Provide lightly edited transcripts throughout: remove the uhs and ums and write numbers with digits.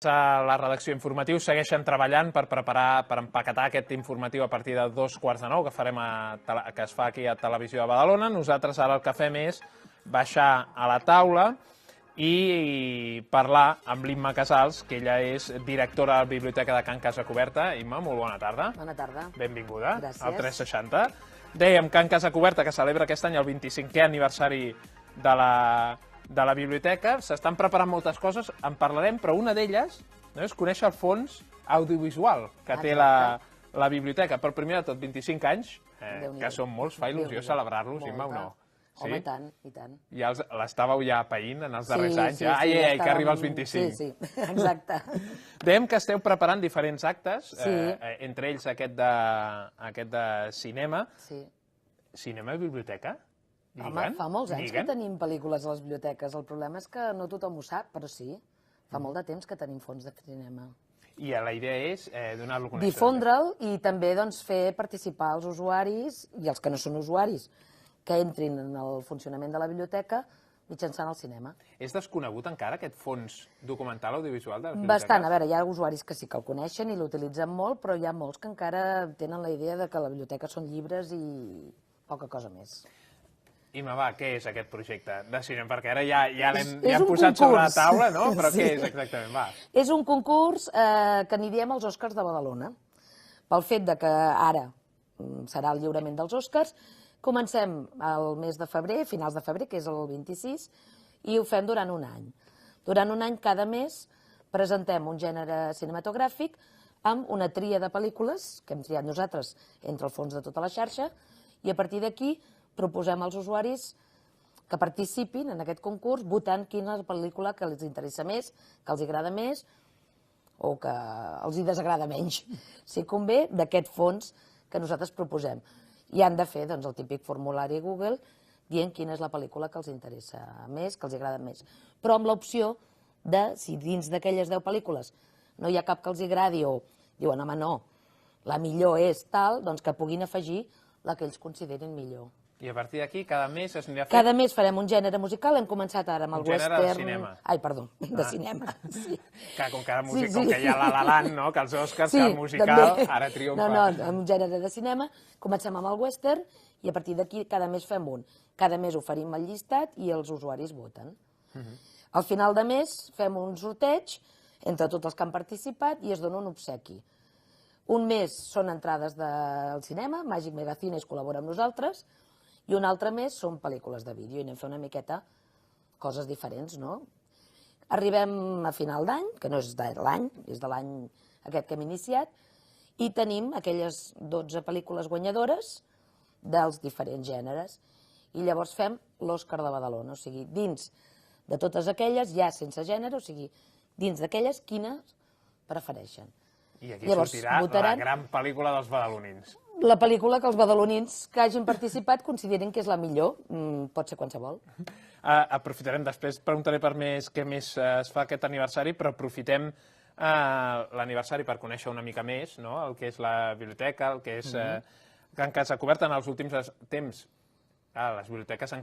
A la redacció informatiu segueixen treballant per preparar, per empaquetar aquest informatiu a partir de 2:15 que es fa aquí a Televisió de Badalona. Nosaltres ara el que fem és baixar a la taula i parlar amb l'Imma Casals, que ella és directora de la Biblioteca de Can Casacuberta. Imma, molt bona tarda. Bona tarda. Benvinguda Gràcies. al 360. Dèiem Can Casacuberta, que celebra aquest any el 25è aniversari de la biblioteca. S'estan preparant moltes coses, en parlarem, però una d'elles és conèixer el fons audiovisual que té la biblioteca. Per primer de tot, 25 anys, que són molts, fa il·lusió celebrar-los, Imma, o no? Home, i tant, i tant. Ja l'estàveu ja païnt en els darrers anys, ai, que arriba als 25. Sí, exacte. Dèiem que esteu preparant diferents actes, entre ells aquest de cinema. Cinema i biblioteca? Home, fa molts anys que tenim pel·lícules a les biblioteques. El problema és que no tothom ho sap, però sí. Fa molt de temps que tenim fons de cinema. I la idea és donar-lo a conèixer. Difondre'l i també fer participar els usuaris i els que no són usuaris que entrin en el funcionament de la biblioteca mitjançant el cinema. És desconegut encara aquest fons documental audiovisual de les biblioteques? Bastant. A veure, hi ha usuaris que sí que el coneixen i l'utilitzen molt, però hi ha molts que encara tenen la idea de que la biblioteca són llibres i poca cosa més. Imma, va, què és aquest projecte de cinema? Perquè ara ja l'hem posat sobre la taula, no? Però què és exactament? Va. És un concurs que n'hi diem els Oscars de Badalona. Pel fet que ara serà el lliurament dels Oscars, comencem el mes de febrer, finals de febrer, que és el 26, i ho fem durant un any. Durant un any, cada mes, presentem un gènere cinematogràfic amb una tria de pel·lícules que hem triat nosaltres entre el fons de tota la xarxa, i a partir d'aquí proposem als usuaris que participin en aquest concurs votant quina és la pel·lícula que els interessa més, que els agrada més o que els desagrada menys, si convé, d'aquest fons que nosaltres proposem. I han de fer el típic formulari Google dient quina és la pel·lícula que els interessa més, que els agrada més. Però amb l'opció de, si dins d'aquelles 10 pel·lícules no hi ha cap que els agradi o diuen, home, no, la millor és tal, doncs que puguin afegir la que ells considerin millor. I a partir d'aquí, cada mes es anirà fent... Cada mes farem un gènere musical, hem començat ara amb el western... Un gènere de cinema. Ai, perdó, de cinema. Com que hi ha La La Land, no?, que els Oscars, que el musical, ara triomfa. No, un gènere de cinema, comencem amb el western i a partir d'aquí cada mes fem un. Cada mes oferim el llistat i els usuaris voten. Al final de mes fem un sorteig entre tots els que han participat i es dona un obsequi. Un mes són entrades del cinema, Màgic Megacines col·labora amb nosaltres, i un altre mes són pel·lícules de vídeo, i anem a fer una miqueta coses diferents, no? Arribem a final d'any, que no és de l'any, és de l'any aquest que hem iniciat, i tenim aquelles 12 pel·lícules guanyadores dels diferents gèneres. I llavors fem l'Òscar de Badalona, o sigui, dins de totes aquelles, ja sense gènere, o sigui, dins d'aquelles, quines prefereixen. I aquí sortirà la gran pel·lícula dels badalonins. La pel·lícula que els badalonins que hagin participat consideren que és la millor, pot ser qualsevol. Aprofitarem, després preguntaré per què més es fa aquest aniversari, però aprofitem l'aniversari per conèixer una mica més el que és la biblioteca, el que és Can Casacuberta. En els últims temps, les biblioteques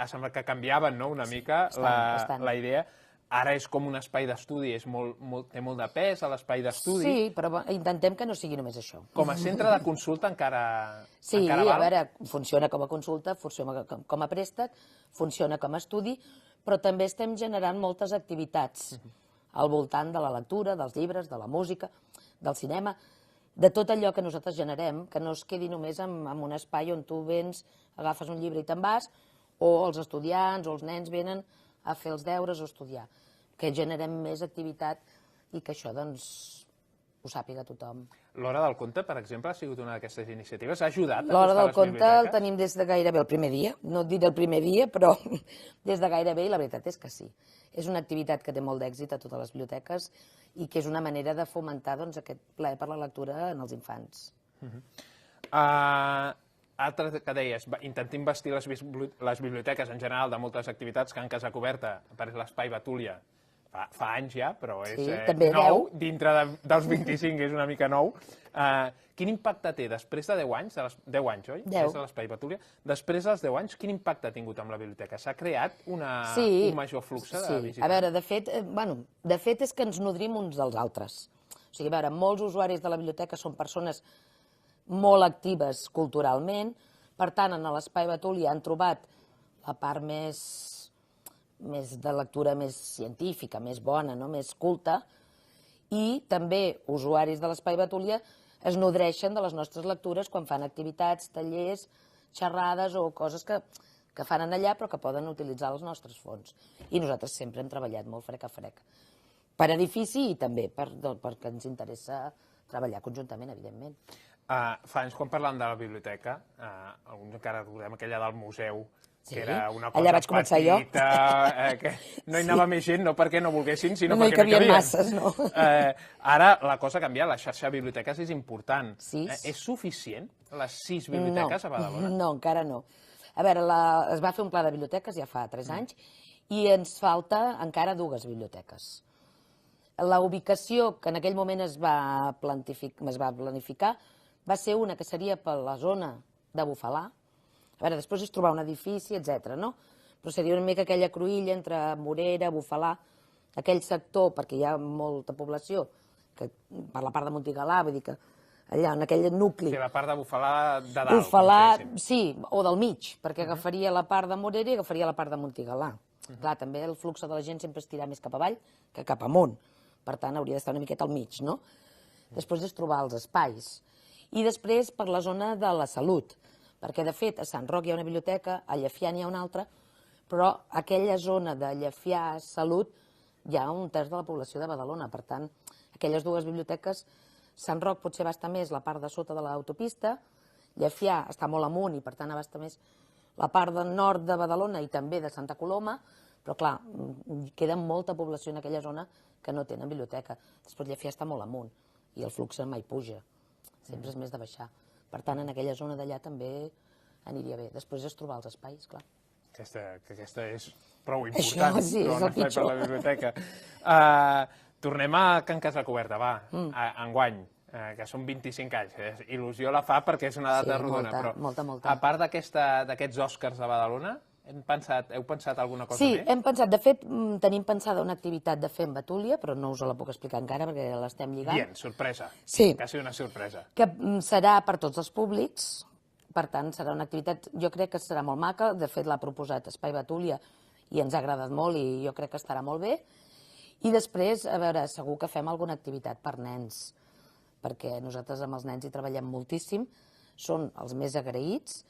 sembla que canviaven una mica la idea. Ara és com un espai d'estudi, té molt de pes a l'espai d'estudi. Sí, però intentem que no sigui només això. Com a centre de consulta encara val? Sí, a veure, funciona com a consulta, funciona com a préstec, funciona com a estudi, però també estem generant moltes activitats al voltant de la lectura, dels llibres, de la música, del cinema, de tot allò que nosaltres generem, que no es quedi només en un espai on tu vens, agafes un llibre i te'n vas, o els estudiants o els nens venen a fer els deures o estudiar, que generem més activitat i que això, doncs, ho sàpiga tothom. L'Hora del Conte, per exemple, ha sigut una d'aquestes iniciatives? Ha ajudat a acostar L'Hora del les Conte biblioteques? el tenim des de gairebé el primer dia, no et diré el primer dia, però des de gairebé, i la veritat és que sí. És una activitat que té molt d'èxit a totes les biblioteques i que és una manera de fomentar aquest plaer per la lectura en els infants. Altre que deies, intentem vestir les biblioteques en general de moltes activitats. Can Casacuberta, per l'espai Batúlia, fa anys ja, però és també nou, dintre dels 25 és una mica nou. Quin impacte té després de 10 anys, 10 anys, oi? 10. Des de l'Espai Betúlia. Després dels 10 anys, quin impacte ha tingut amb la biblioteca? S'ha creat un major flux de visitants? A veure, de fet és que ens nodrim uns dels altres. O sigui, a veure, molts usuaris de la biblioteca són persones molt actives culturalment, per tant, en l'Espai Betúlia han trobat la part més de lectura més científica, més bona, més culta, i també usuaris de l'Espai Betúlia es nodreixen de les nostres lectures quan fan activitats, tallers, xerrades o coses que fan allà però que poden utilitzar els nostres fons. I nosaltres sempre hem treballat molt frec a frec. Per edifici i també perquè ens interessa treballar conjuntament, evidentment. Fa anys, quan parlàvem de la biblioteca, alguns encara recordem aquella del museu, que era una allà vaig cosa petita, que no hi anava més gent, no perquè no volguessin, sinó perquè no hi cabien. Masses, no? Ara la cosa ha canviat, la xarxa de biblioteques és important. És suficient les 6 biblioteques a Badalona? No, encara no. A veure, es va fer un pla de biblioteques ja fa 3 anys i ens falta encara 2 biblioteques. La ubicació que en aquell moment es va planificar va ser una que seria per la zona de Bufalà. A veure, després és trobar un edifici, etc. no? Però seria una mica aquella cruïlla entre Morera, Bufalà, aquell sector, perquè hi ha molta població, que per la part de Montigalà, vull dir que allà, en aquell nucli... Sí, la part de Bufalà de dalt. Bufalà, sí, o del mig, perquè agafaria la part de Morera i agafaria la part de Montigalà. Clar, també el flux de la gent sempre estirà més cap avall que cap amunt. Per tant, hauria d'estar una miqueta al mig, no? Després és trobar els espais. I després per la zona de la salut, perquè de fet a Sant Roc hi ha una biblioteca, a Llefià n'hi ha una altra, però aquella zona de Llefià, Salut, hi ha 1/3 de la població de Badalona. Per tant, aquelles 2 biblioteques, Sant Roc potser abasta més la part de sota de l'autopista, Llefià està molt amunt i per tant abasta més la part del nord de Badalona i també de Santa Coloma, però clar, queda molta població en aquella zona que no tenen biblioteca. Després Llefià està molt amunt i el flux mai puja, sempre és més de baixar. Per tant, en aquella zona d'allà també aniria bé. Després és trobar els espais, clar. Aquesta és prou important, sí, és el per la biblioteca. Tornem a Can Casacoberta, va, enguany, que són 25 anys. Il·lusió la fa perquè és una data rodona, però molta. A part d'aquests Oscars de Badalona, heu pensat alguna cosa més? Sí, hem pensat. De fet, tenim pensada una activitat de fer amb Betúlia, però no us la puc explicar encara perquè l'estem lligant. Bien, sorpresa. Sí. Quasi una sorpresa. Que serà per tots els públics, per tant, serà una activitat, jo crec que serà molt maca, de fet l'ha proposat Espai Betúlia i ens ha agradat molt i jo crec que estarà molt bé. I després, a veure, segur que fem alguna activitat per nens, perquè nosaltres amb els nens hi treballem moltíssim, són els més agraïts,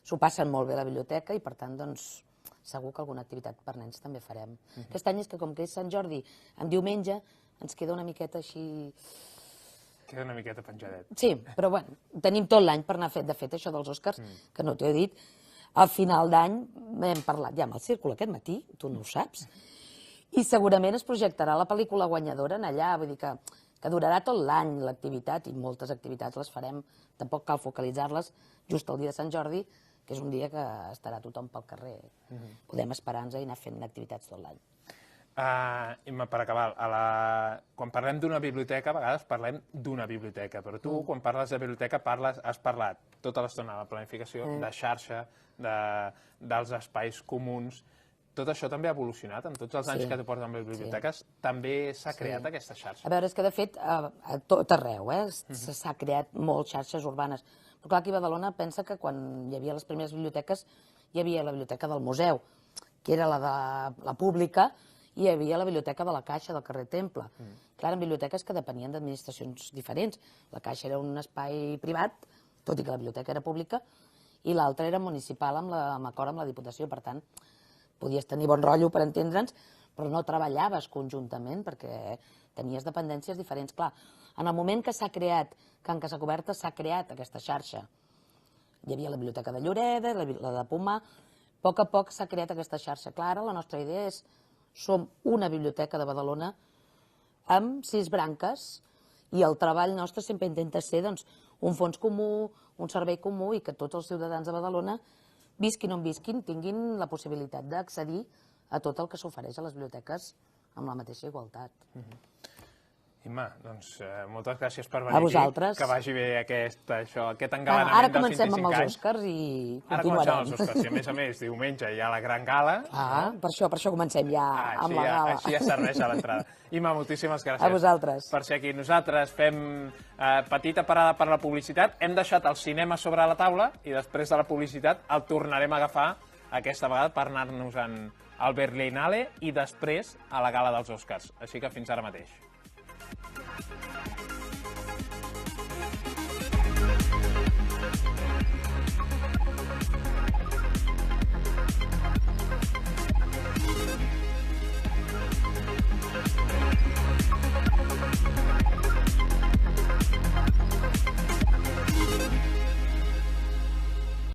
s'ho passen molt bé a la biblioteca i, per tant, doncs, segur que alguna activitat per nens també farem. Aquest any és que, com que és Sant Jordi, en diumenge, ens queda una miqueta així... Queda una miqueta penjadet. Sí, però bueno, tenim tot l'any per anar fet. De fet, això dels Oscars, que no t'ho he dit, al final d'any hem parlat ja amb el Círcul aquest matí, tu no ho saps, i segurament es projectarà la pel·lícula guanyadora en allà, vull dir que durarà tot l'any l'activitat i moltes activitats les farem, tampoc cal focalitzar-les just el dia de Sant Jordi, que és un dia que estarà tothom pel carrer. Podem esperar-nos i anar fent activitats tot l'any. Per acabar, quan parlem d'una biblioteca, a vegades parlem d'una biblioteca, però tu, quan parles de biblioteca, has parlat tota l'estona de la planificació, de xarxa, dels espais comuns. Tot això també ha evolucionat, en tots els anys que tu portes amb les biblioteques, també s'ha creat aquesta xarxa. A veure, és que de fet, a tot arreu, s'ha creat molt xarxes urbanes. Però clar, aquí a Badalona pensa que quan hi havia les primeres biblioteques, hi havia la biblioteca del museu, que era la pública, i hi havia la biblioteca de la Caixa del carrer Temple. Clar, eren biblioteques que depenien d'administracions diferents. La Caixa era un espai privat, tot i que la biblioteca era pública, i l'altra era municipal amb acord amb la Diputació. Per tant, podies tenir bon rotllo, per entendre'ns, però no treballaves conjuntament perquè tenies dependències diferents. Clar, en el moment que s'ha creat Can Casacoberta, s'ha creat aquesta xarxa. Hi havia la biblioteca de Lloreda, la de Pomar, a poc s'ha creat aquesta xarxa. Clar, ara la nostra idea és som una biblioteca de Badalona amb 6 branques i el treball nostre sempre intenta ser un fons comú, un servei comú i que tots els ciutadans de Badalona, visquin on visquin, tinguin la possibilitat d'accedir a tot el que s'ofereix a les biblioteques amb la mateixa igualtat. Imma, doncs moltes gràcies per venir A vosaltres. aquí, que vagi bé aquest Ara engalanament dels comencem 25 amb els anys. Oscars i Ara comencem continuarem. els Oscars, i a més, diumenge hi ha la gran gala. Per això comencem ja amb la gala. Així ja serveix a l'entrada. Imma, moltíssimes gràcies. A vosaltres. Per ser aquí. Nosaltres fem petita parada per la publicitat. Hem deixat el cinema sobre la taula i després de la publicitat el tornarem a agafar aquesta vegada per anar-nos al Berlinale i després a la gala dels Oscars. Així que fins ara mateix.